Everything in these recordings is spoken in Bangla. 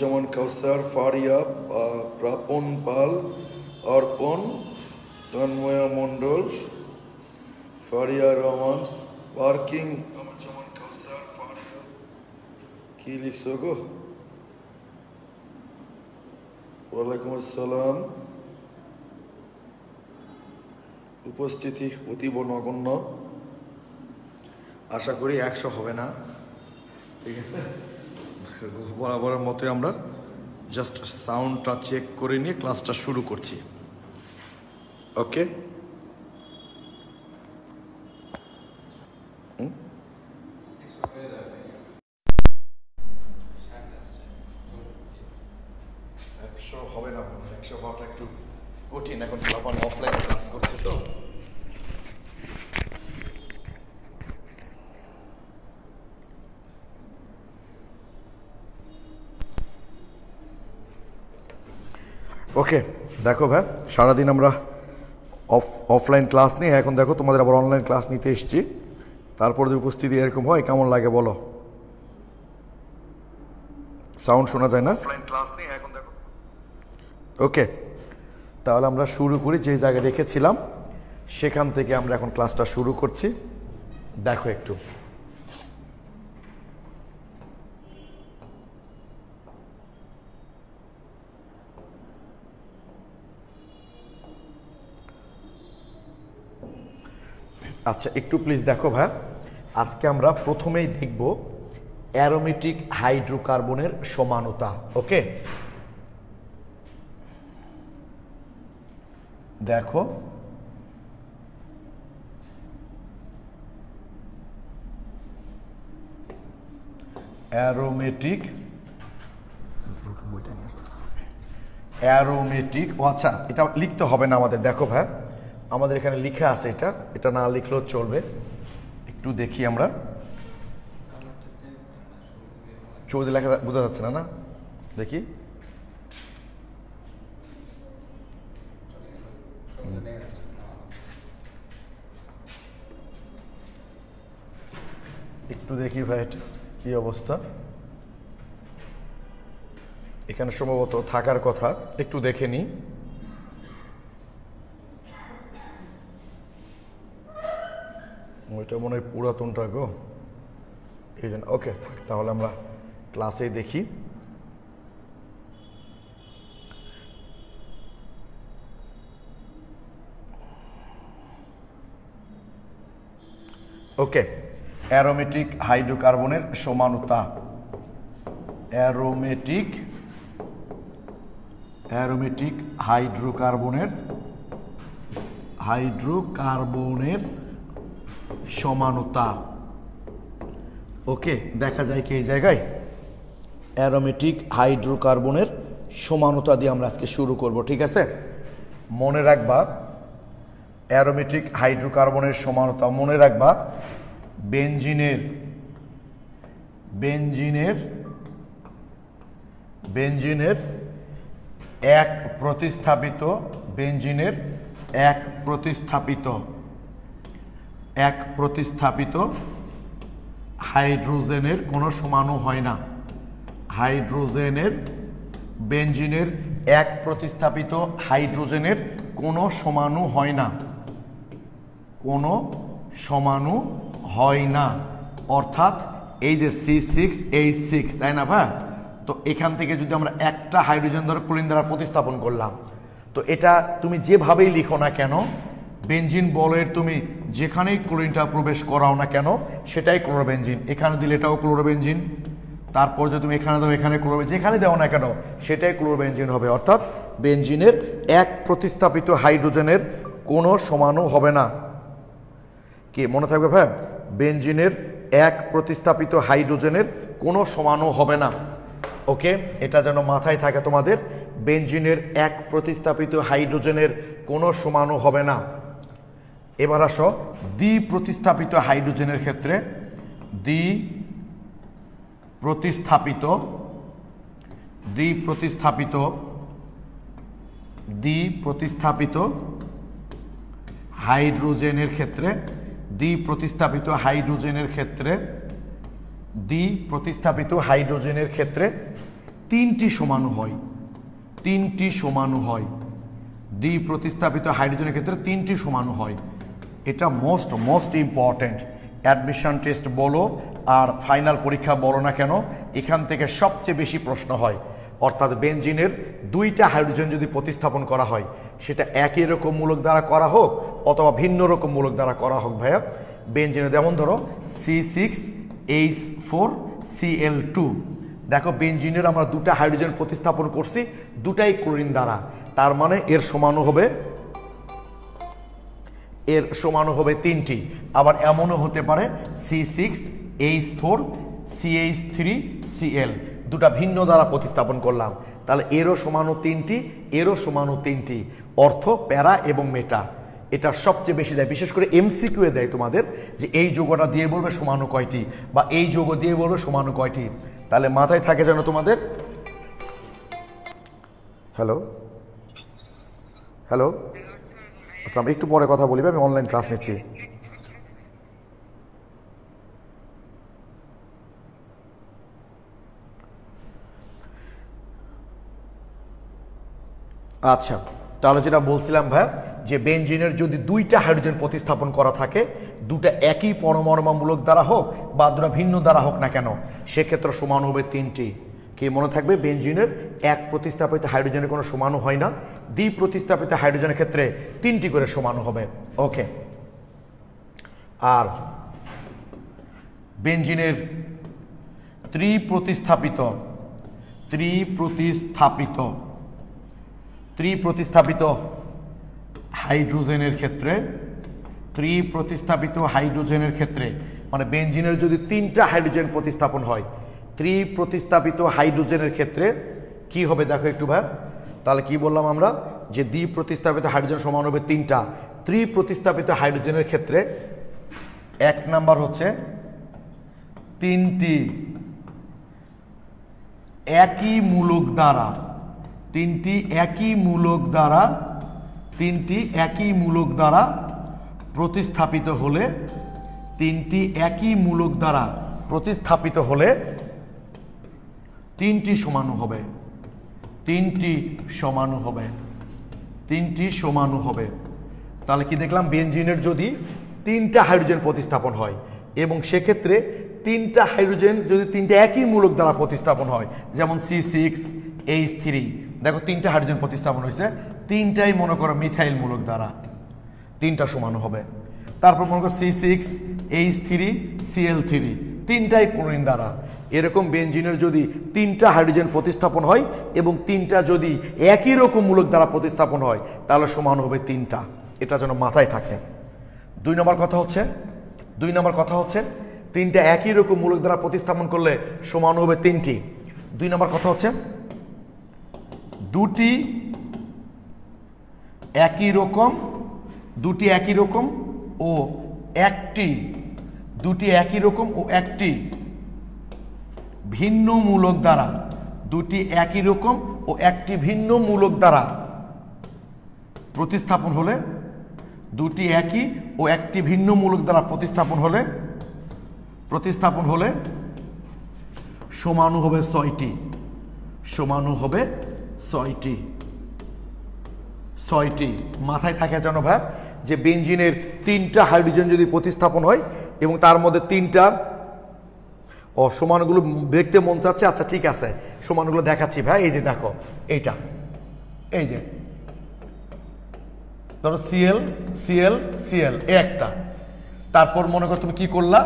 যেমন কাউসার, ফারিয়া, প্রাপন পাল, অর্পণ, তন্ময়া মণ্ডল, ফারিয়া রহমান, পার্কিং। যেমন কাউসার, ফারিয়া। কি লিখছো গো? ওয়ালাইকুম আসসালাম। উপস্থিতি অতীব নগণ্য, আশা করি 100 হবে না। ঠিক আছে, বরাবরের মতো আমরা জাস্ট সাউন্ডটা চেক করে নিয়ে ক্লাসটা শুরু করছি। ওকে, হবে না, 100 হওয়াটা একটু কঠিন। এখন অফলাইন ক্লাস করছে তো। ওকে, দেখো ভাই, সারাদিন আমরা অফলাইন ক্লাস নিয়ে, এখন দেখো তোমাদের আবার অনলাইন ক্লাস নিতে এসেছি। তারপর যদি উপস্থিতি এরকম হয় কেমন লাগে বলো? সাউন্ড শোনা যায় না? অফলাইন ক্লাস নিয়ে এখন দেখো। ওকে, তাহলে আমরা শুরু করি। যে জায়গায় রেখেছিলাম সেখান থেকে আমরা এখন ক্লাসটা শুরু করছি। দেখো একটু, আচ্ছা একটু প্লিজ দেখো ভাই। আজকে আমরা প্রথমেই দেখব অ্যারোমেটিক হাইড্রোকার্বনের সমানতা। ওকে, দেখো অ্যারোমেটিক ও আচ্ছা, এটা লিখতে হবে না আমাদের। দেখো ভাই, আমাদের এখানে লেখা আছে, এটা না লিখলেও চলবে। একটু দেখি আমরা, চৌধুরী লেখা বোঝা যাচ্ছে না? দেখি, একটু দেখি ভাই এটা কি অবস্থা। এখানে সম্ভবত থাকার কথা, একটু দেখে নিই। ওইটা মনে হয় পুরাতনটা গো, এই জন্য। ওকে থাক, তাহলে আমরা ক্লাসেই দেখি। ওকে, অ্যারোমেটিক হাইড্রোকার্বনের সমানতা। অ্যারোমেটিক হাইড্রোকার্বনের সমানতা। ওকে, দেখা যায় কি এই জায়গায় অ্যারোমেটিক হাইড্রোকার্বনের সমানতা দিয়ে আমরা আজকে শুরু করব। ঠিক আছে, মনে রাখবা অ্যারোমেটিক হাইড্রোকার্বনের সমানতা। মনে রাখবা বেনজিনের এক প্রতিস্থাপিত হাইড্রোজেনের কোনো সমাণু হয় না। বেনজিনের এক প্রতিস্থাপিত হাইড্রোজেনের কোনো সমাণু হয় না, অর্থাৎ এই যে C6H6, তাই না ভাই? তো এখান থেকে যদি আমরা একটা হাইড্রোজেন ধরে ক্লোরিন দ্বারা প্রতিস্থাপন করলাম, তো এটা তুমি যেভাবেই লিখো না কেন, বেনজিন বলের তুমি যেখানেই ক্লোরিনটা প্রবেশ করাও না কেন সেটাই ক্লোরোবেনজিন। এখানে দিলে এটাও ক্লোরোবেনজিন, তারপর যদি তুমি এখানে দাও, এখানে ক্লোরোবেনজিন, যেখানে দাও না কেন সেটাই ক্লোরোবেনজিন হবে। অর্থাৎ বেনজিনের এক প্রতিস্থাপিত হাইড্রোজেনের কোনো সমাণু হবে না। কি মনে থাকবে ভাই? বেনজিনের এক প্রতিস্থাপিত হাইড্রোজেনের কোনো সমাণু হবে না। ওকে, এটা যেন মাথায় থাকে তোমাদের, বেনজিনের এক প্রতিস্থাপিত হাইড্রোজেনের কোনো সমাণু হবে না। এবার আসো দ্বি প্রতিস্থাপিত হাইড্রোজেনের ক্ষেত্রে। দ্বি প্রতিস্থাপিত হাইড্রোজেনের ক্ষেত্রে তিনটি সমাণু হয়, তিনটি সমাণু হয়, দ্বি প্রতিস্থাপিত হাইড্রোজেনের ক্ষেত্রে তিনটি সমাণু হয়। এটা মোস্ট ইম্পর্টেন্ট। অ্যাডমিশন টেস্ট বলো আর ফাইনাল পরীক্ষা বলো না কেন, এখান থেকে সবচেয়ে বেশি প্রশ্ন হয়। অর্থাৎ বেনজিনের দুইটা হাইড্রোজেন যদি প্রতিস্থাপন করা হয়, সেটা একই রকম মূলক দ্বারা করা হোক অথবা ভিন্ন রকম মূলক দ্বারা করা হোক ভাইয়া। বেনজিনের যেমন ধরো C6H4Cl2, দেখো বেনজিনের আমরা দুটা হাইড্রোজেন প্রতিস্থাপন করছি দুটাই ক্লোরিন দ্বারা, তার মানে এর সমাণু হবে তিনটি। আবার এমনও হতে পারে C6H4CH3Cl, দুটা ভিন্ন দ্বারা প্রতিস্থাপন করলাম, তাহলে এরও সমাণু তিনটি, এরও সমাণু তিনটি। অর্থ প্যারা এবং মেটা এটা সবচেয়ে বেশি দেয়, বিশেষ করে এমসিকিউ এ দেয় তোমাদের যে এই যৌগটা দিয়ে বলবে সমাণু কয়টি বা এই যৌগ দিয়ে বলবে সমাণু কয়টি, তাহলে মাথায় থাকে যেন তোমাদের। হ্যালো হ্যালো আসসালাম, একটু পরে কথা বলিবে, আমি অনলাইন ক্লাস নিচ্ছি। আচ্ছা, তাহলে যেটা বলছিলাম ভাই, যে বেনজিনের যদি দুইটা হাইড্রোজেন প্রতিস্থাপন করা থাকে, দুটা একই পরমাণুমূলক দ্বারা হোক বা দুটা ভিন্ন দ্বারা হোক না কেন, সেক্ষেত্রে সমাণু হবে তিনটি। কি মনে থাকবে, বেনজিনের এক প্রতিস্থাপিত হাইড্রোজেনের কোনো সমাণু হয় না, দ্বি প্রতিস্থাপিত হাইড্রোজেনের ক্ষেত্রে তিনটি করে সমাণু হবে। ওকে, আর বেনজিনের ত্রিপ্রতিস্থাপিত হাইড্রোজেনের ক্ষেত্রে, মানে বেনজিনের যদি তিনটা হাইড্রোজেন প্রতিস্থাপন হয়, ত্রিপ্রতিস্থাপিত হাইড্রোজেনের ক্ষেত্রে কি হবে দেখো একটু ভাই। তাহলে কি বললাম আমরা, যে দ্বি প্রতিস্থাপিত হাইড্রোজেন সমান হবে তিনটা, ত্রিপ্রতিস্থাপিত হাইড্রোজেনের ক্ষেত্রে এক নাম্বার হচ্ছে তিনটি একই মূলক দ্বারা প্রতিস্থাপিত হলে, তিনটি একই মূলক দ্বারা প্রতিস্থাপিত হলে তিনটি সমাণু হবে। তাহলে কি দেখলাম, বেনজিনের যদি তিনটা হাইড্রোজেন প্রতিস্থাপন হয় এবং সেক্ষেত্রে তিনটা হাইড্রোজেন যদি তিনটা একই মূলক দ্বারা প্রতিস্থাপন হয়, যেমন C6H3, দেখো তিনটা হাইড্রোজেন প্রতিস্থাপন হয়েছে, তিনটাই মনে করো মিথাইল মূলক দ্বারা, তিনটা সমাণু হবে। তারপর মনে করো C6H3Cl3, তিনটাই ক্লোরিন দ্বারা। এরকম বেনজিনের যদি তিনটা হাইড্রোজেন প্রতিস্থাপন হয় এবং তিনটা যদি একই রকম মূলক দ্বারা প্রতিস্থাপন হয়, তাহলে সমাণু হবে তিনটা। এটা যেন মাথায় থাকে। দুই নম্বর কথা হচ্ছে তিনটা একই রকম মূলক দ্বারা প্রতিস্থাপন করলে সমাণু হবে তিনটি। দুই নম্বর কথা হচ্ছে দুটি একই রকম ও একটি ভিন্ন মূলক দ্বারা, দুটি একই রকম ও একটি ভিন্ন মূলক দ্বারা প্রতিস্থাপন হলে, দুটি একই ও একটি ভিন্ন মূলক দ্বারা প্রতিস্থাপন হলে সমাণু হবে ছয়টি। মাথায় থাকে যেন ভাই, যে বেনজিনের তিনটা হাইড্রোজেন যদি প্রতিস্থাপন হয় এবং তার মধ্যে তিনটা সমাণুগুলো দেখতে মন চাচ্ছে, আচ্ছা ঠিক আছে সমাণুগুলো দেখাচ্ছি ভাই। এই যে দেখো, এইটা এই যে ধরো Cl একটা, তারপর মনে করো তুমি কি করলা,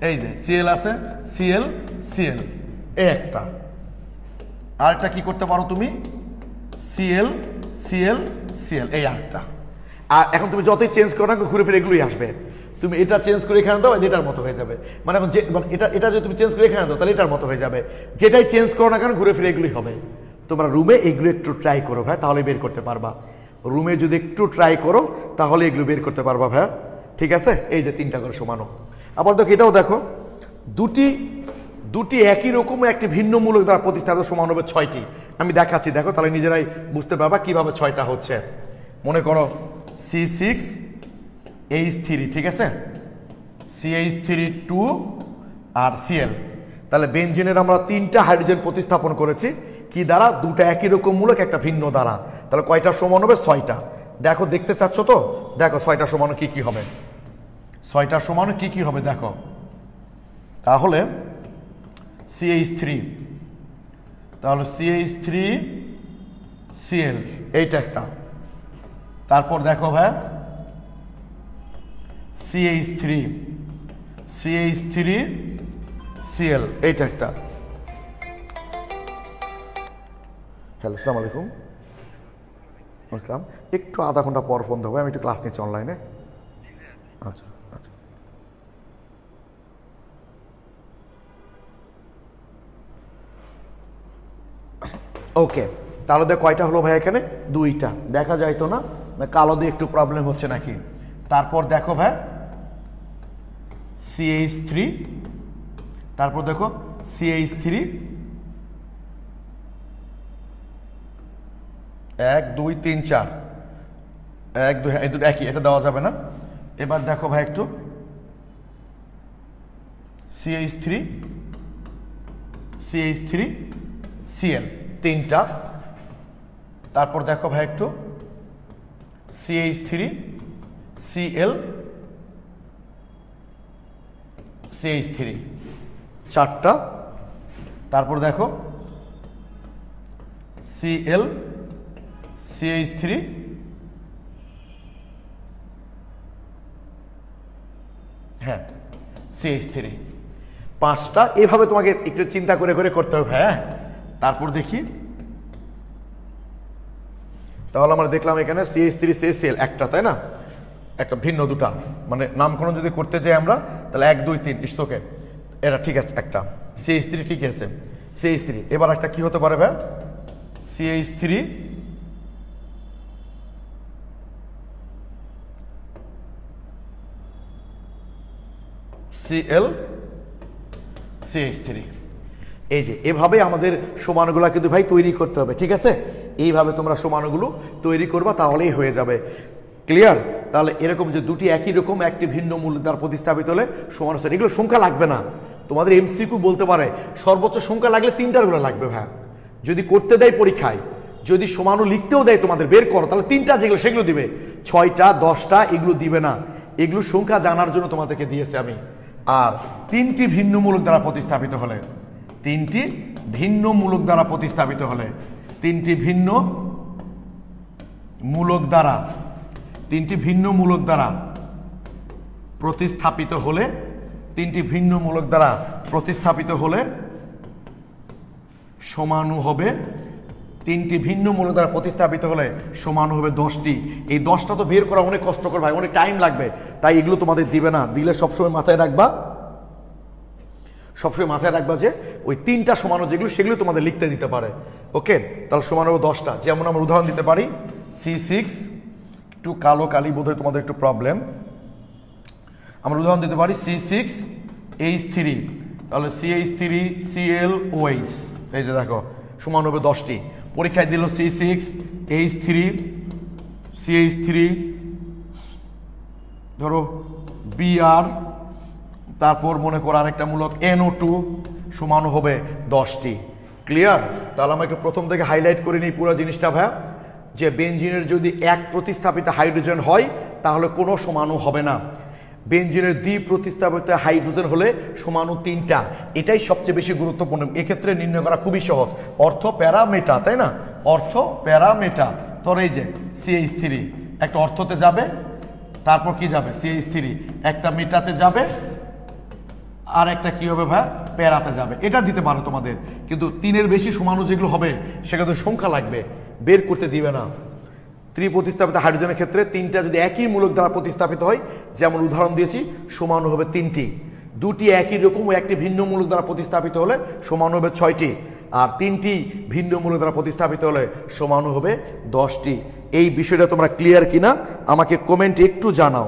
এই যে Cl আছে, Cl একটা, আর একটা কি করতে পারো তুমি, Cl এই একটা। আর এখন তুমি যতই চেঞ্জ করো না, ঘুরে ফিরে এগুলোই আসবে। তুমি এটা চেঞ্জ করে এখানে দাও, এটার মতো হয়ে যাবে। মানে এখন এটা যদি তুমি চেঞ্জ করে এখানে দাও, তাহলে এটার মতো হয়ে যাবে। যেটাই চেঞ্জ করো না কেন, ঘুরে ফিরে এগুলোই হবে। তোমরা রুমে এগুলো একটু ট্রাই করো ভাই, তাহলে বের করতে পারবা। রুমে যদি একটু ট্রাই করো তাহলে এগুলো বের করতে পারবা ভাই, ঠিক আছে। এই যে তিনটা করে সমাণু। আবার দেখো, এটাও দেখো, দুটি একই রকম একটি ভিন্ন মূলক দ্বারা প্রতিস্থাপিত সমাণু হবে ছয়টি। আমি দেখাচ্ছি, দেখো, তাহলে নিজেরাই বুঝতে পারবা কিভাবে ছয়টা হচ্ছে। মনে করো C6H3, ঠিক আছে, CH3 2 আর Cl, তাহলে বেনজিনের আমরা 3টা হাইড্রোজেন প্রতিস্থাপন করেছি কি দ্বারা? দুটো একই রকম মূলক, একটা ভিন্ন দ্বারা। তাহলে কয়টা সমান হবে? 6টা। দেখো, দেখতে চাচ্ছ তো? দেখো 6টা সমান কি কি হবে, 6টা সমান কি কি হবে দেখো। তাহলে CH3, তাহলে CH3 Cl এইটা একটা। তারপর দেখো ভাই CH3 Cl এইটা একটা। হ্যালো, আসসালামু আলাইকুম। আসসালাম, একটু আধা ঘন্টা পর ফোন দেবো, আমি একটু ক্লাস নিচ্ছি অনলাইনে। আচ্ছা আচ্ছা। ওকে, তাহলে দেখ কয়টা হলো ভাই এখানে? 2টা। দেখা যায় তো না, কালো দিয়ে একটু প্রবলেম হচ্ছে নাকি? তারপর দেখো ভাই CH3, তারপর দেখো CH3 1 2 3 4 1 2, এই দুটো একই, এটা দেওয়া যাবে না। এবার দেখো ভাই একটু CH3 Cl 3টা। তারপর দেখো ভাই একটু CH3 Cl CH3 4টা। তারপর দেখো Cl CH3 হ্যাঁ CH3 5টা। এভাবে তোমাকে একটু চিন্তা করে করে করতে হবে। হ্যাঁ, তারপর দেখি, তাহলে আমরা দেখলাম এখানে CH3 Cl একটা, তাই না? একটা ভিন্ন দুটা, মানে নামকরণ যদি করতে যাই আমরা তাহলে 1 2 3 ইটস ওকে, এটা ঠিক আছে একটা। CH3 ঠিক আছে, CH3। এবার একটা কি হতে পারে ভাই? CH3 Cl CH3। এই যে এভাবে আমাদের সমানুগুলো কিন্তু ভাই তৈরি করতে হবে, ঠিক আছে? এইভাবে তোমরা সমানুগুলো তৈরি করবা, তাহলেই হয়ে যাবে। ক্লিয়ার? তাহলে এরকম যে দুটি একই রকম একটি ভিন্ন মূল দ্বারা প্রতিস্থাপিত হলে সমান হচ্ছে, এগুলো সংখ্যা লাগবে না। তোমাদের MCQ বলতে পারে সর্বোচ্চ সংখ্যা লাগলে 3টার গুলো লাগবে ভাই। যদি করতে দেয় পরীক্ষায়, যদি সমানু লিখতেও দেয় তোমাদের বের করো, তাহলে 3টা যেগুলো সেগুলো দিবে, 6টা 10টা এগুলো দিবে না। এগুলো সংখ্যা জানার জন্য তোমাদেরকে দিয়েছে আমি। আর 3টি ভিন্ন মূলক দ্বারা প্রতিস্থাপিত হলে, 3টি ভিন্ন মূলক দ্বারা প্রতিস্থাপিত হলে, 3টি ভিন্ন মূলক দ্বারা, 3টি ভিন্ন মূলক দ্বারা প্রতিস্থাপিত হলে, 3টি ভিন্ন মূলক দ্বারা প্রতিস্থাপিত হলে সমানু হবে, 3টি ভিন্ন মূলক দ্বারা প্রতিস্থাপিত হলে সমানু হবে 10টি। এই 10টা তো বের করা অনেক কষ্টকর ভাই, অনেক টাইম লাগবে, তাই এগুলো তোমাদের দিবে না। দিলে সবসময় মাথায় রাখবা, সবসময় মাথায় রাখবা যে ওই 3টা সমানু যেগুলো সেগুলো তোমাদের লিখতে দিতে পারে। ওকে, তাহলে সমান হবে 10টা। যেমন আমরা উদাহরণ দিতে পারি C6, একটু কালো কালি বোধহয় তোমাদের একটু প্রবলেম। আমরা উদাহরণ দিতে পারি C6H3, তাহলে CH3 ClOH, এই যে দেখো সমান হবে 10টি। পরীক্ষায় দিল C6H3 CH3 ধরো Br, তারপর মনে করো আরেকটা মূলক NO2 সমান হবে 10টি। ক্লিয়ার? তাহলে আমরা একটু প্রথম থেকে হাইলাইট করে নিই পুরো জিনিসটা ভাই, যে বেনজিনের যদি এক প্রতিস্থাপিত হাইড্রোজেন হয় তাহলে কোনো সমাণু হবে না। বেনজিনের দ্বি প্রতিস্থাপিত হাইড্রোজেন হলে সমাণু 3টা। এটাই সবচেয়ে বেশি গুরুত্বপূর্ণ, এক্ষেত্রে নির্ণয় করা খুবই সহজ। অর্থ প্যারামেটা, তাই না? অর্থ প্যারামেটা। তোর এই যে CH3 একটা অর্থতে যাবে, তারপর কি যাবে CH3 একটা মেটাতে যাবে, আর একটা কি হবে ভাই প্যারাতে যাবে। এটা দিতে পারো তোমাদের, কিন্তু 3-এর বেশি সমাণু যেগুলো হবে সেগুলো সংখ্যা লাগবে, বের করতে দিবে না। ত্রিপ্রতিস্থাপিত হাইড্রোজেনের ক্ষেত্রে 3টা যদি একই মূলক দ্বারা প্রতিস্থাপিত হয়, যেমন উদাহরণ দিয়েছি, সমাণু হবে 3টি। 2টি একই রকম ও একটি ভিন্ন মূলক দ্বারা প্রতিস্থাপিত হলে সমাণু হবে 6টি, আর 3টি ভিন্ন মূলক দ্বারা প্রতিস্থাপিত হলে সমাণু হবে 10টি। এই বিষয়টা তোমরা ক্লিয়ার কিনা আমাকে কমেন্টে একটু জানাও,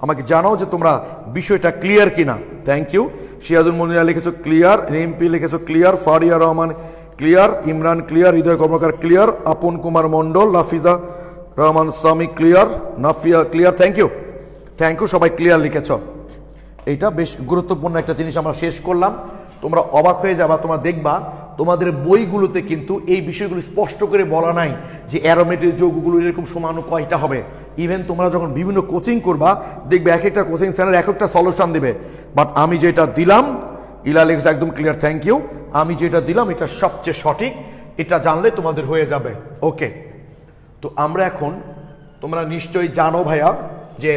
আমাকে জানাও যে তোমরা বিষয়টা ক্লিয়ার কিনা। Thank you. সিরাজুল মনিরা লিখেছো ক্লিয়ার, রিম্পি লিখেছো clear, Faria Rahman clear, Imran clear, Hridoy Karmakar clear, Apon Kumar Mondal, Lafiza Rahman স্বামী clear, Nafia clear. Thank you, thank you, সবাই ক্লিয়ার লিখেছ। এইটা বেশ গুরুত্বপূর্ণ একটা জিনিস আমরা শেষ করলাম। তোমরা অবাক হয়ে যাবা, তোমরা দেখবা তোমাদের বইগুলোতে কিন্তু এই বিষয়গুলো স্পষ্ট করে বলা নাই যে অ্যারোমেটিক যৌগগুলো এরকম সমাণু কয়টা হবে। ইভেন তোমরা যখন বিভিন্ন কোচিং করবা দেখবে এক একটা কোচিং সেন্টার এক একটা সলিউশন দেবে, বাট আমি যেটা দিলাম ইলা লিখছে একদম ক্লিয়ার, থ্যাংক ইউ। আমি যেটা দিলাম এটা সবচেয়ে সঠিক, এটা জানলে তোমাদের হয়ে যাবে। ওকে, তো আমরা এখন, তোমরা নিশ্চয়ই জানো ভাইয়া যে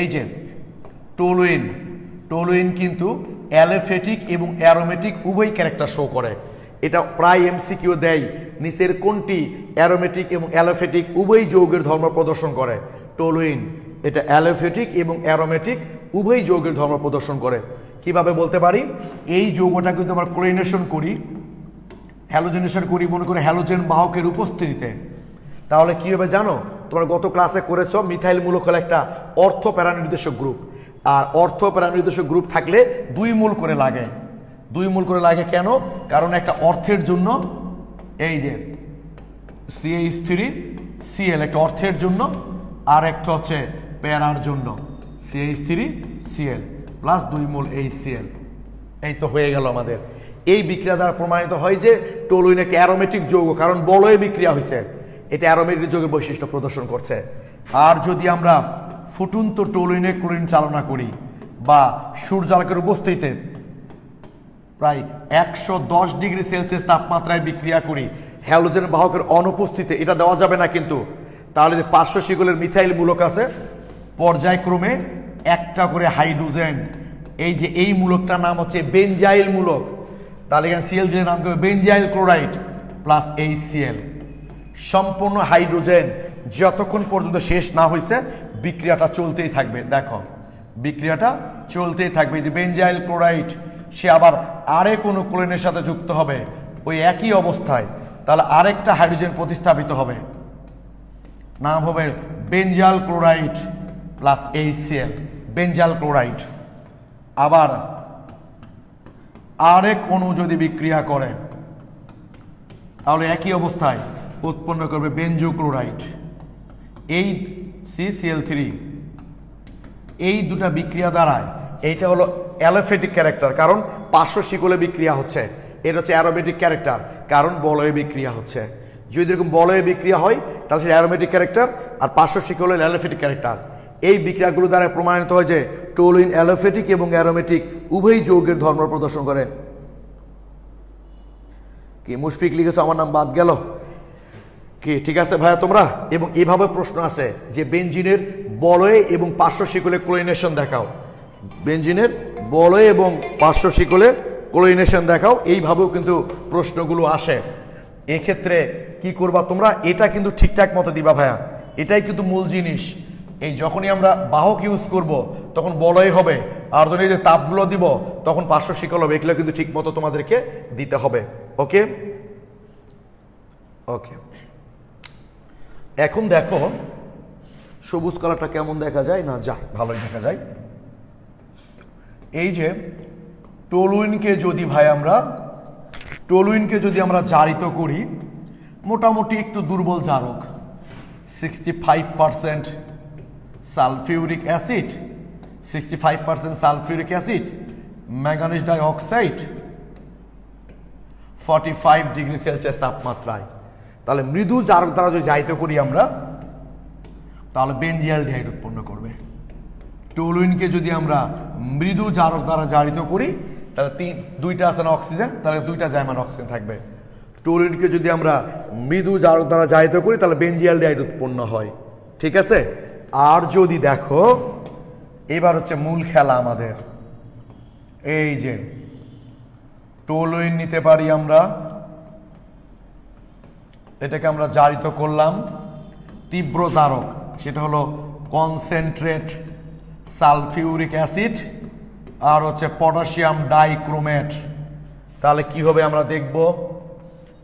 এই যে টোলুইন কিন্তু অ্যালোফেটিক এবং অ্যারোমেটিক উভয় ক্যারেক্টার শো করে। এটা প্রায় এমসিকিউ দেয়, নিচের কোনটি অ্যারোমেটিক এবং অ্যালোফেটিক উভয় যৌগের ধর্ম প্রদর্শন করে? টোলুইন এটা অ্যালোফেটিক এবং অ্যারোমেটিক উভয় যৌগের ধর্ম প্রদর্শন করে। কিভাবে বলতে পারি? এই যৌগটা কিন্তু আমরা ক্লোরিনেশন করি, হ্যালোজেনেশন করি মনে করে হ্যালোজেন বাহকের উপস্থিতিতে, তাহলে কি হবে জানো? তোমরা গত ক্লাসে করেছো মিথাইল মূলক হলো একটা অর্থ প্যারানির্দেশক গ্রুপ, আর অর্থ প্যারানির্দেশক গ্রুপ থাকলে 2 মূল করে লাগে। 2 মূল করে লাগে কেন? কারণ একটা অর্থের জন্য এই যে CH3Cl একটা অর্থের জন্য, আর একটা হচ্ছে প্যারার জন্য CH3Cl প্লাস 2 মূল HCl। এই তো হয়ে গেল আমাদের। এই বিক্রিয়া দ্বারা প্রমাণিত হয় যে টোলুইন একটা অ্যারোমেটিক যৌগ, কারণ বলয়ে বিক্রিয়া হয়েছে, এটা অ্যারোমেটিক যৌগের বৈশিষ্ট্য প্রদর্শন করছে। আর যদি আমরা ফুটন্ত টোলুইনে ক্লোরিন চালনা করি বা সূর্যালোকের উপস্থিতিতে প্রায় 110 ডিগ্রি সেলসিয়াস তাপমাত্রায় বিক্রিয়া করি হ্যালোজেন বাহকের অনুপস্থিতিতে, এটা দেওয়া যাবে না কিন্তু। তাহলে যে 500 শিকলের মিথাইল মূলক আছে, পর্যায়ক্রমে একটা করে হাইড্রোজেন, এই যে এই মূলকটার নাম হচ্ছে বেনজাইল মূলক, তাহলে এখানে সিএল দিলে নাম হবে বেনজাইল ক্লোরাইড প্লাস HCl। সম্পূর্ণ হাইড্রোজেন যতক্ষণ পর্যন্ত শেষ না হয়েছে বিক্রিয়াটা চলতেই থাকবে। দেখো বিক্রিয়াটা চলতেই থাকবে। যে বেনজাইল ক্লোরাইড সে আবার আরেক কোনো ক্লোরিনের সাথে যুক্ত হবে ওই একই অবস্থায়, তাহলে আরেকটা হাইড্রোজেন প্রতিস্থাপিত হবে, নাম হবে benzyl chloride plus HCl, benzyl chloride. আবার আরেক অণু যদি বিক্রিয়া করে তাহলে একই অবস্থায় উৎপন্ন করবে বেনজো ক্লোরাইড, এই CCl3। এই দুটা বিক্রিয়া দ্বারায় এইটা হলো অ্যালোফেটিক ক্যারেক্টার, কারণ 500 শিকলে বিক্রিয়া হচ্ছে। এটা হচ্ছে অ্যারোমেটিক ক্যারেক্টার, কারণ বলয়ে বিক্রিয়া হচ্ছে। যদি এরকম বলয়ে বিক্রিয়া হয় তাহলে সেটা অ্যারোমেটিক ক্যারেক্টার, আর 500 শিকল হলো অ্যালোফেটিক ক্যারেক্টার। এই বিক্রিয়াগুলো দ্বারা প্রমাণিত হয় যে টোলুইন অ্যালোফেটিক এবং অ্যারোমেটিক উভয় যৌগের ধর্ম প্রদর্শন করে। কি মুশফিক লিখেছো, আমার নাম বাদ গেল কি? ঠিক আছে ভাইয়া তোমরা। এবং এইভাবে প্রশ্ন আসে যে বেনজিনের বলয়ে এবং 500 শিকলে ক্লোরিনেশন দেখাও, বেনজিনের বলয়ে এবং 500 শিকলে ক্লোরিনেশন দেখাও, এইভাবেও কিন্তু প্রশ্নগুলো আসে। এক্ষেত্রে কি করবা তোমরা? এটা কিন্তু ঠিকঠাক মতো দিবা ভাইয়া, এটাই কিন্তু মূল জিনিস। এই যখনই আমরা বাহক ইউজ করব তখন বলয় হবে, আর যখন এই যে তাপগুলো দিব তখন 500 শিকল হবে। এগুলো কিন্তু ঠিক মতো তোমাদেরকে দিতে হবে। ওকে ওকে, এখন দেখো সবুজ কালারটা কেমন দেখা যায়? না যায়, ভালোই দেখা যায়। এই যে টোলুইনকে যদি আমরা জারিত করি, মোটামুটি একটু দুর্বল জারক, 65% sulphuric acid, 65% sulphuric acid, manganese dioxide 45 degree Celsius তাপমাত্রায়। তাহলে মৃদু জারক দ্বারা যদি জারিত করি আমরা, তাহলে বেনজিয়ালডিহাইড উৎপন্ন করবে। টোলুইনকে যদি আমরা মৃদু জারক দ্বারা জারিত করি তাহলে 2টা আছে না অক্সিজেন, তাহলে 2টা জাইমান অক্সিজেন থাকবে। টোলুইনকে যদি আমরা মৃদু জারক দ্বারা জারিত করি তাহলে বেনজিয়ালডিহাইড উৎপন্ন হয়। ঠিক আছে। আর যদি দেখো এবার হচ্ছে মূল খেলা আমাদের, এই যে টোলুইন নিতে পারি আমরা, এটাকে আমরা জারিত করলাম তীব্র জারক, সেটা হলো কনসেন্ট্রেট সালফিউরিক অ্যাসিড আর হচ্ছে পটাশিয়াম ডাইক্রোমেট। তাহলে কি হবে আমরা দেখব,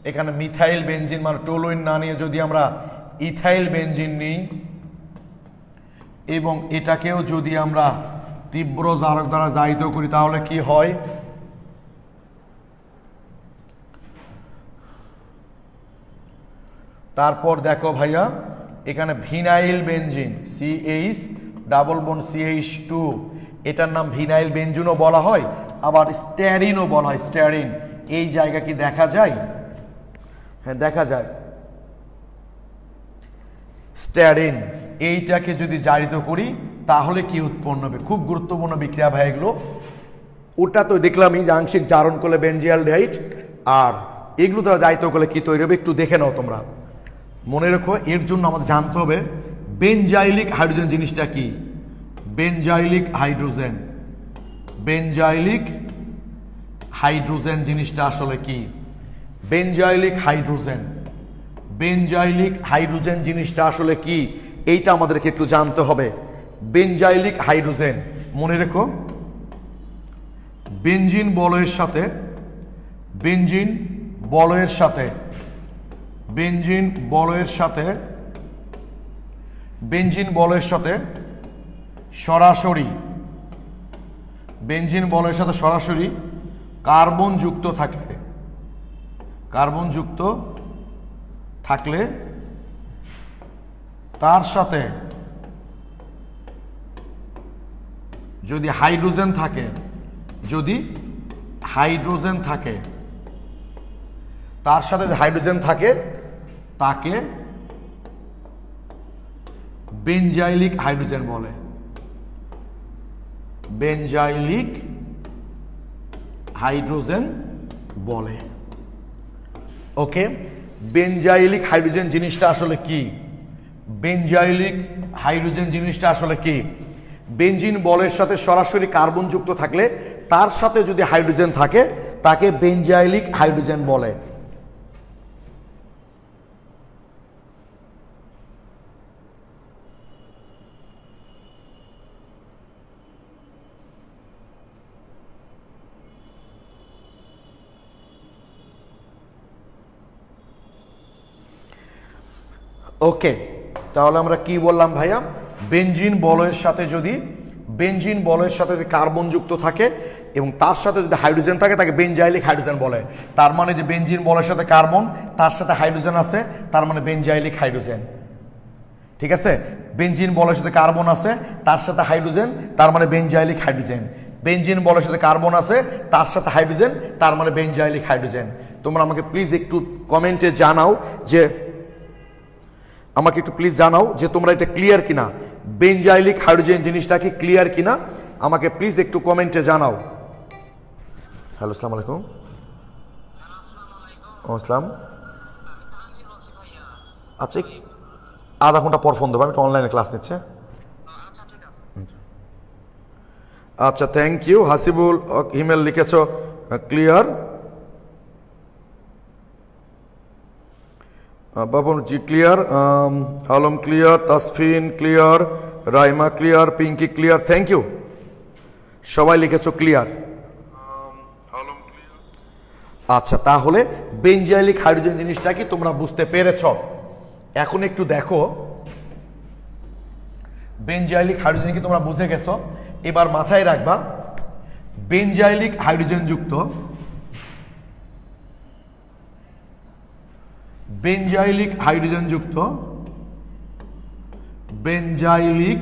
এখানে মিথাইল বেনজিন মানে টোলুইন না নিয়ে যদি আমরা ইথাইল বেনজিন নিই এবং এটাকেও যদি আমরা তীব্র জারক দ্বারা জারিত করি তাহলে কি হয়? তারপর দেখো ভাইয়া এখানে vinyl benzene CH double bond CH2, এটার নাম ভিনাইল বেনজিনও বলা হয়, আবার স্টেরিনও বলা হয়, স্টেরিন। এই জায়গা কি দেখা যায়? হ্যাঁ দেখা যায়। স্টেরিন এইটাকে যদি জারিত করি তাহলে কি উৎপন্ন হবে? খুব গুরুত্বপূর্ণ বিক্রিয়া ভাই এগুলো। ওটা তো দেখলামই যে আংশিক জারণ করলে বেনজিয়ালডিহাইড, আর এগুলো দ্বারা জারিত করলে কি তৈরি হবে একটু দেখে নাও তোমরা। মনে রেখো এর জন্য আমাদের জানতে হবে বেনজাইলিক হাইড্রোজেন জিনিসটা কি। বেনজাইলিক হাইড্রোজেন, বেনজাইলিক হাইড্রোজেন জিনিসটা আসলে কি? বেনজাইলিক হাইড্রোজেন, বেনজাইলিক হাইড্রোজেন জিনিসটা আসলে কি এইটা আমাদেরকে একটু জানতে হবে। বেনজাইলিক হাইড্রোজেন মনে রেখো বেনজিন বলয়ের সাথে, বেনজিন বলয়ের সাথে, বেনজিন বলয়ের সাথে, বেনজিন বলয়ের সাথে সরাসরি, বেনজিন বলয়ের সাথে সরাসরি কার্বন যুক্ত থাকলে, কার্বন যুক্ত থাকলে তার সাথে যদি হাইড্রোজেন থাকে, যদি হাইড্রোজেন থাকে, তার সাথে হাইড্রোজেন থাকে তাকে বেনজাইলিক হাইড্রোজেন বলে, বেনজাইলিক হাইড্রোজেন বলে। ওকে, বেনজাইলিক হাইড্রোজেন জিনিসটা আসলে কি? বেনজাইলিক হাইড্রোজেন জিনিসটা আসলে কি? বেনজিন বলের সাথে সরাসরি কার্বন যুক্ত থাকলে তার সাথে যদি হাইড্রোজেন থাকে তাকে বেনজাইলিক হাইড্রোজেন বলে। ওকে, তাহলে আমরা কি বললাম ভাইয়া? বেনজিন বলয়ের সাথে যদি, বেনজিন বলয়ের সাথে যদি কার্বন যুক্ত থাকে এবং তার সাথে যদি হাইড্রোজেন থাকে তাকে বেনজাইলিক হাইড্রোজেন বলে। তার মানে যে বেনজিন বলয়ের সাথে কার্বন, তার সাথে হাইড্রোজেন আছে, তার মানে বেনজাইলিক হাইড্রোজেন। ঠিক আছে, বেনজিন বলয়ের সাথে কার্বন আছে, তার সাথে হাইড্রোজেন, তার মানে বেনজাইলিক হাইড্রোজেন। বেনজিন বলয়ের সাথে কার্বন আছে, তার সাথে হাইড্রোজেন, তার মানে বেনজাইলিক হাইড্রোজেন। তোমরা আমাকে প্লিজ একটু কমেন্টে জানাও যে, আমাকে একটু প্লিজ জানাও যে তোমরা এটা ক্লিয়ার কিনা, বেনজাইলিক হাইড্রোজেন জিনিসটা কি ক্লিয়ার কিনা, আমাকে প্লিজ একটু কমেন্টে জানাও। হ্যালো, আসসালামু আলাইকুম। আসসালাম। আচ্ছা, আধা ঘন্টা পর ফোন দেবো, আমি একটা অনলাইনে ক্লাস নিচ্ছে। আচ্ছা, থ্যাংক ইউ। হাসিবুল ইমেল লিখেছ clear. Babon ji clear, Alam clear, Tasfin clear, Raima clear, Pinky clear, thank you. সবাই লিখেছো ক্লিয়ার। আচ্ছা, তাহলে বেনজাইলিক হাইড্রোজেন জিনিসটা কি তোমরা বুঝতে পেরেছ? এখন একটু দেখো, বেনজাইলিক হাইড্রোজেন কি তোমরা বুঝে গেছো? এবার মাথায় রাখবা বেনজাইলিক হাইড্রোজেন যুক্ত, বেনজাইলিক হাইড্রোজেন যুক্ত, বেনজাইলিক,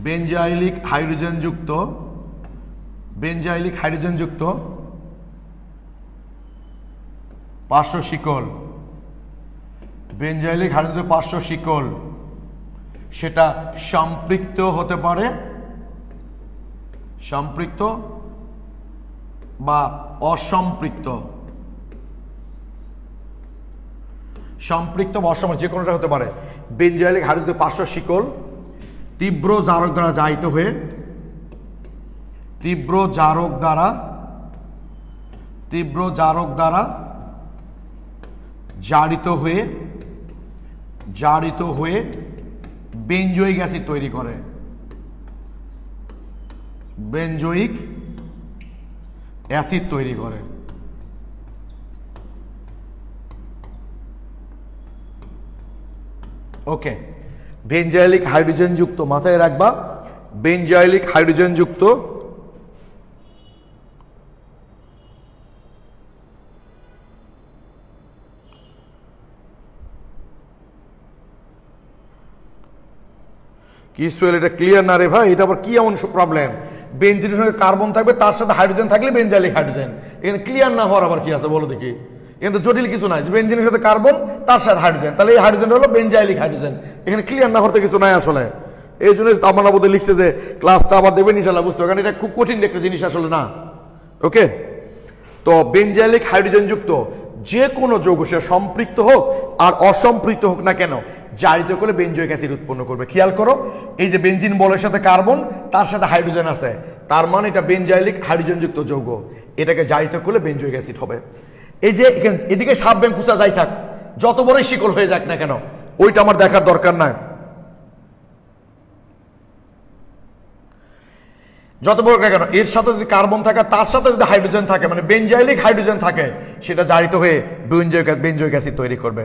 বেনজাইলিক হাইড্রোজেন যুক্ত, বেনজাইলিক হাইড্রোজেন যুক্ত পার্শ্ব শিকল, বেনজাইলিক হাইড্রোজেন পার্শ্ব শিকল, সেটা সম্পৃক্ত হতে পারে, সম্পৃক্ত বা অসম্পৃক্ত, সম্পৃক্ত বা অসম্পৃক্ত যে কোনোটা হতে পারে। বেনজাইলিক হাইড্রোজেন পার্শ্ব শিকল তীব্র জারক দ্বারা জাহিত হয়ে, তীব্র জারক দ্বারা, তীব্র জারক দ্বারা জারিত হয়ে, জারিত হয়ে বেনজোয়িক অ্যাসিড তৈরি করে, বেনজোয়িক অ্যাসিড তৈরি করে। ওকে, বেনজাইলিক হাইড্রোজেন যুক্ত, মাথায় রাখবা বেনজাইলিক হাইড্রোজেন যুক্ত কি সোহেল, এটা ক্লিয়ার না রে ভাই? এটা আবার কি এমন প্রবলেম? বেনজিনের সঙ্গে কার্বন থাকবে, তার সাথে হাইড্রোজেন থাকলে বেনজাইলিক হাইড্রোজেন। এখানে ক্লিয়ার না হওয়ার আবার কি আছে বলো দেখি? এখানে তো জটিল কিছু নাই, যে বেনজিনের সাথে কার্বন তার সাথে হাইড্রোজেন, তাহলে এই হাইড্রোজেন হলো বেনজাইলিক হাইড্রোজেন। এখানে ক্লিয়ার না হতে কিছু নাই আসলে। এই জন্য আমার বোধহয় লিখছে যে ক্লাসটা আবার দেবেন ইনশাল্লাহ, বুঝতে হবে, কারণ এটা খুব কঠিন একটা জিনিস আসলে না। ওকে, তো বেনজাইলিক হাইড্রোজেন যুক্ত যে কোনো যৌগ, সে সম্পৃক্ত হোক আর অসম্পৃক্ত হোক না কেন, জারিত করে বেনজোয়িক অ্যাসিড উৎপন্ন করবে। খেয়াল করো, এই যে বেনজিন বলের সাথে কার্বন, তার সাথে হাইড্রোজেন আছে, তার মানে এটা বেনজাইলিক হাইড্রোজেন যুক্ত যৌগ। এটাকে জারিত করলে বেনজোয়িক অ্যাসিড হবে। এই যে এদিকে সাব ব্যাংক কুচা যাই থাক, যত বড়ই শিকল হয়ে যাক না কেন, ওইটা আমার দেখার দরকার নাই। যত বড় না কেন, এর সাথে যদি কার্বন থাকে, তার সাথে যদি হাইড্রোজেন থাকে, মানে বেনজাইলিক হাইড্রোজেন থাকে, সেটা জারিত হয়ে বেনজোয়িক অ্যাসিড তৈরি করবে।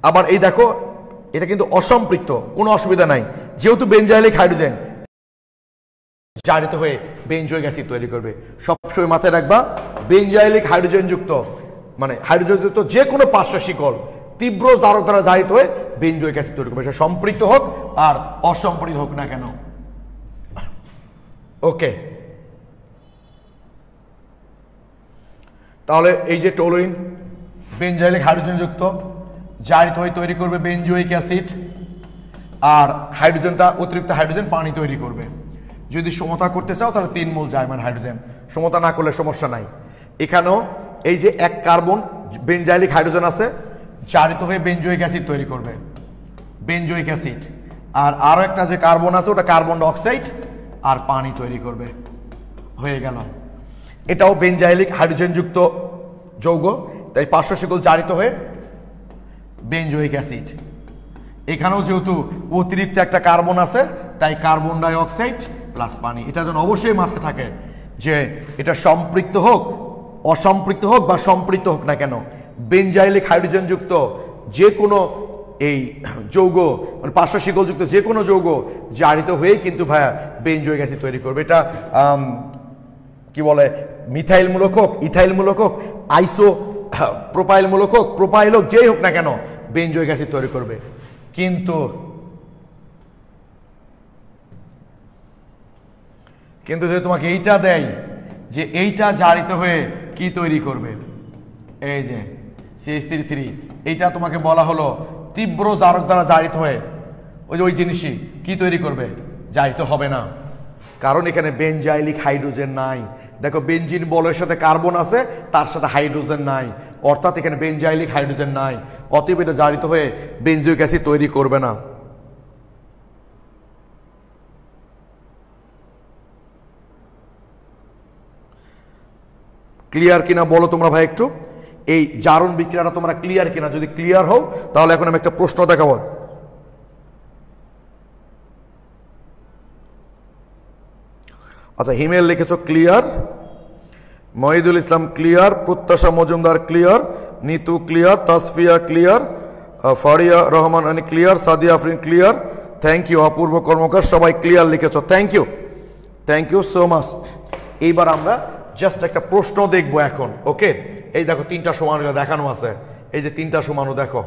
আবার এই দেখো, এটা কিন্তু অসম্পৃক্ত, কোনো অসুবিধা নাই, যেহেতু বেনজাইলিক হাইড্রোজেন জারিত হয়ে বেনজোয়িক অ্যাসিড তৈরি করবে। সবসময় মাথায় রাখবা, বেনজাইলিক হাইড্রোজেন যুক্ত মানে হাইড্রোজেন যুক্ত যে কোনো পার্শ্ব শিকল তীব্র জারক দ্বারা জারিত হয়ে বেনজোয়িক অ্যাসিড তৈরি করবে, সে সম্পৃক্ত হোক আর অসম্পৃক্ত হোক না কেন। ওকে, তাহলে এই যে টলুইন বেনজাইলিক হাইড্রোজেন যুক্ত জারিত হয়ে তৈরি করবে বেনজোয়িক অ্যাসিড, আর হাইড্রোজেনটা অতিরিক্ত হাইড্রোজেন পানি তৈরি করবে। যদি সমতা করতে চাও তাহলে 3 মোল জার্মান হাইড্রোজেন, সমতা না করলে সমস্যা নাই। এখানেও এই যে এক কার্বন বেনজাইলিক হাইড্রোজেন আছে, জারিত হয়ে বেনজোয়িক অ্যাসিড তৈরি করবে, বেনজোয়িক অ্যাসিড। আর আরো একটা যে কার্বন আছে, ওটা কার্বন ডাইঅক্সাইড আর পানি তৈরি করবে, হয়ে গেল। এটাও বেনজাইলিক হাইড্রোজেন যুক্ত যৌগ, তাই পার্শ্ব শিকল জারিত হয়ে বেনজোয়িক অ্যাসিড। এখানেও যেহেতু অতিরিক্ত একটা কার্বন আছে, তাই কার্বন ডাইঅক্সাইড প্লাস পানি। এটা যেন অবশ্যই মাথায় থাকে যে এটা সম্পৃক্ত হোক, অসম্পৃক্ত হোক বা সম্পৃক্ত হোক না কেন, বেনজাইলিক হাইড্রোজেন যুক্ত যে কোনো এই যৌগ, মানে পার্শ্ব শিকল যুক্ত যে কোনো যৌগ জারিত হয়ে কিন্তু ভাইয়া বেনজোয়িক অ্যাসিড তৈরি করবে। এটা কি বলে, মিথাইল মূলক হোক, ইথাইল মূলক হোক, আইসো প্রোপাইল মূলক হোক, প্রোপাইল হোক, যেই হোক না কেন, বেনজোয়িক অ্যাসিড তৈরি করবে। কিন্তু যদি তোমাকে এইটা দেয় যে এইটা জারিত হয়ে কি তৈরি করবে, এই যে CH3, এইটা তোমাকে বলা হলো তীব্র জারক দ্বারা জারিত হয়ে ওই জিনিসই কি তৈরি করবে, জারিত হবে না, কারণ এখানে বেনজাইলিক হাইড্রোজেন নাই। দেখো, বেনজিন বলের সাথে কার্বন আছে, তার সাথে হাইড্রোজেন নাই, অর্থাৎ এখানে বেনজাইলিক হাইড্রোজেন নাই, অতএব এটা জারিত হয়ে বেনজোয়িক অ্যাসিড তৈরি করবে না। ক্লিয়ার কিনা বলো তোমরা ভাই একটু, এই জারণ বিক্রিয়াটা তোমরা ক্লিয়ার কিনা? যদি ক্লিয়ার হও তাহলে এখন আমি একটা প্রশ্ন দেখাবো। আচ্ছা, হিমেল লিখেছো clear, Mohidul Islam clear, Prottasha Majumder clear, Nitu clear, Tasfia clear, Faria Rahman Ani clear, Sadia Afrin clear, thank you. Apurba Karmakar সবাই ক্লিয়ার লিখেছো, থ্যাংক ইউ সো মাচ। এইবার আমরা জাস্ট একটা প্রশ্ন দেখবো এখন। ওকে, এই দেখো 3টা সমান দেখানো আছে, এই যে 3টা সমানু দেখো।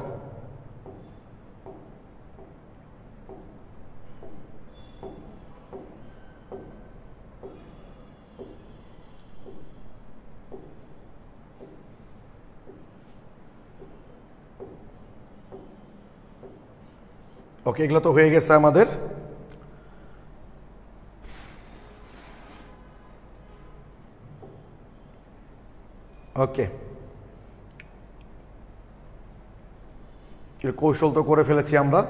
ওকে, এগুলো তো হয়ে গেছে আমাদের। ওকে, কৌশল তো করে ফেলেছি আমরা।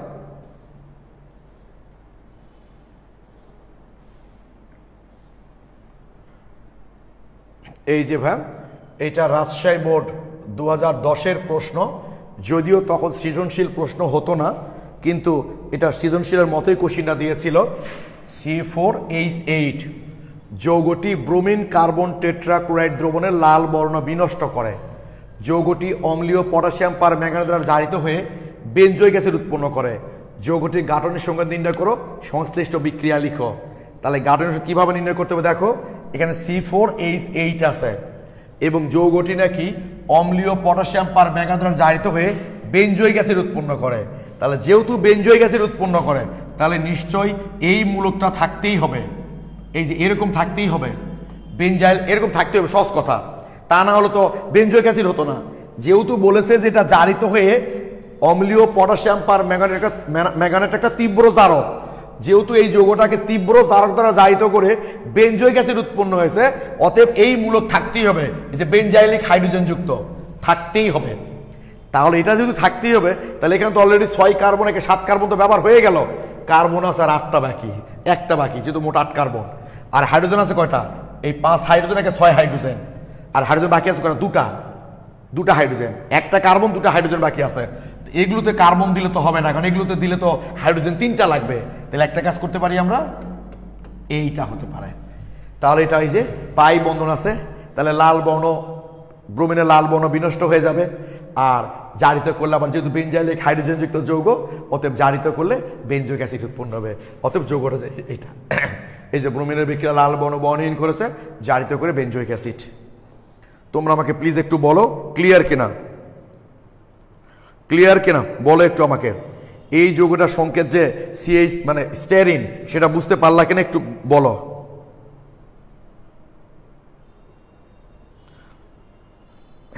এই যে ভাই, এটা রাজশাহী বোর্ড 2010-এর প্রশ্ন, যদিও তখন সৃজনশীল প্রশ্ন হতো না, কিন্তু এটা সৃজনশীলের মতোই কোশ্চিনটা দিয়েছিল। C4H8 যৌগটি ব্রোমিন কার্বন টেট্রাক্লোরাইড দ্রবণের লাল বর্ণ বিনষ্ট করে। যৌগটি অম্লীয় পটাশিয়াম পার ম্যাঙ্গানিজ দ্বারা জারিত হয়ে বেনজোয়িক অ্যাসিড উৎপন্ন করে। যৌগটির গাঠনিক সংখ্যা নির্ণয় করো, সংশ্লিষ্ট বিক্রিয়া লিখো। তাহলে গাঠনিক সংখ্যা কিভাবে নির্ণয় করতে হবে দেখো, এখানে C4H8 আছে এবং যৌগটি নাকি অম্লীয় পটাশিয়াম পার ম্যাঙ্গানিজ দ্বারা জারিত হয়ে বেনজোয়িক অ্যাসিড উৎপন্ন করে। তাহলে যেহেতু বেনজোয়িক অ্যাসিড উৎপন্ন করে, তাহলে নিশ্চয়ই এই মূলকটা থাকতেই হবে, এই যে এরকম থাকতেই হবে, বেনজাইল এরকম থাকতে হবে, সহজ কথা। তা না হলে তো বেনজোইক অ্যাসিড হতো না। যেহেতু বলেছে যেটা জারিত হয়ে অম্লীয় পটাশিয়াম পার ম্যাঙ্গানেট একটা তীব্র জারক, যেহেতু এই যৌগটাকে তীব্র জারক দ্বারা জারিত করে বেনজোইক অ্যাসিড উৎপন্ন হয়েছে, অতএব এই মূলক থাকতেই হবে, যে বেনজাইলিক হাইড্রোজেন যুক্ত থাকতেই হবে। তাহলে এটা যদি থাকতেই হবে, তাহলে এখানে তো অলরেডি 6 কার্বন, 7 কার্বন তো ব্যবহার হয়ে গেল। কার্বন আছে আর 8টা বাকি, একটা বাকি, যেহেতু মোট 8 কার্বন। আর হাইড্রোজেন আছে কয়টা? এই 5 হাইড্রোজেন, 6 হাইড্রোজেন। আর হাইড্রোজেন বাকি আছে কয়টা? দুটা হাইড্রোজেন, একটা কার্বন, 2টা হাইড্রোজেন বাকি আছে। এগুলোতে কার্বন দিলে তো হবে না, কারণ এগুলোতে দিলে তো হাইড্রোজেন 3টা লাগবে। তাহলে একটা কাজ করতে পারি আমরা, এইটা হতে পারে। তাহলে এটা এই যে পাই বন্ধন আছে, তাহলে লাল বর্ণ, ব্রোমিনের লাল বর্ণ বিনষ্ট হয়ে যাবে। আর জারিত করলে আবার যেহেতু বেনজাইলিক হাইড্রোজেনযুক্ত যৌগ, অতএব জারিত করলে বেনজোইক অ্যাসিড উৎপন্ন হবে। অতএব যৌগটা এইটা, এই যে ব্রোমিনের বিক্রিয়া লাল বর্ণ বর্ণহীন করেছে, জারিত করে বেনজোইক অ্যাসিড। তোমরা আমাকে প্লিজ একটু বলো ক্লিয়ার কিনা, ক্লিয়ার কিনা বলো একটু আমাকে। এই যৌগটার সংকেত যে সিএইচ মানে স্টেরিন, সেটা বুঝতে পারলা কিনা একটু বলো।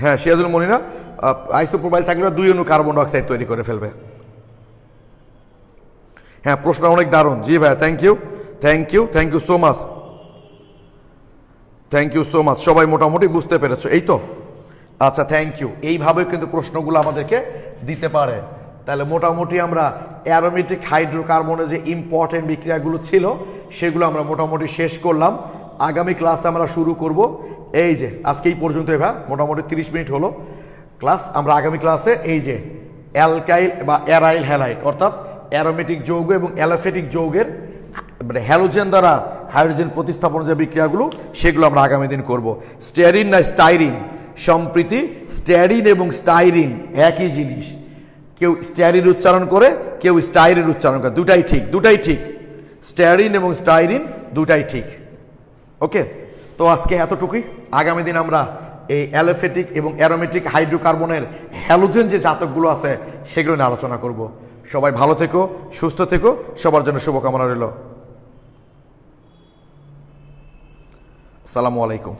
হ্যাঁ, সিরাজুল মনিরা, আইসোপ্রোপাইল থাকলে 2 অণু কার্বন ডাইঅক্সাইড তৈরি করে ফেলবে। হ্যাঁ, প্রশ্ন অনেক দারুণ। জি ভাই, thank you, thank you, thank you so much, thank you so much. সবাই মোটামুটি বুঝতে পেরেছো, এই তো? আচ্ছা, থ্যাংক ইউ। এইভাবে কিন্তু প্রশ্নগুলো আমাদেরকে দিতে পারে। তাহলে মোটামুটি আমরা অ্যারোমেটিক হাইড্রোকার্বনের যে ইম্পর্টেন্ট বিক্রিয়াগুলো ছিল, সেগুলো আমরা মোটামুটি শেষ করলাম। আগামী ক্লাসে আমরা শুরু করব, এই যে আজকে এই পর্যন্ত এবার মোটামুটি 30 মিনিট হলো ক্লাস। আমরা আগামী ক্লাসে এই যে অ্যালকাইল বা অ্যারাইল হ্যালাইড, অর্থাৎ অ্যারোমেটিক যৌগ এবং অ্যালোফেটিক যৌগের মানে হ্যালোজেন দ্বারা হাইড্রোজেন প্রতিস্থাপন যে বিক্রিয়াগুলো, সেগুলো আমরা আগামী দিন করব। স্টেরিন না স্টাইরিন? সম্প্রীতি স্টেরিন এবং স্টাইরিন একই জিনিস। কেউ স্টেরিন উচ্চারণ করে, কেউ স্টাইরিন উচ্চারণ করে, দুটাই ঠিক, দুটাই ঠিক। স্টেরিন এবং স্টাইরিন দুটাই ঠিক। ওকে, তো আজকে এতটুকুই। আগামী দিন আমরা এই অ্যালোফেটিক এবং অ্যারোমেটিক হাইড্রোকার্বনের হ্যালোজেন যে জাতকগুলো আছে, সেগুলো নিয়ে আলোচনা করব। সবাই ভালো থেকো, সুস্থ থেকো, সবার জন্য শুভকামনা রইল। আসসালামু আলাইকুম।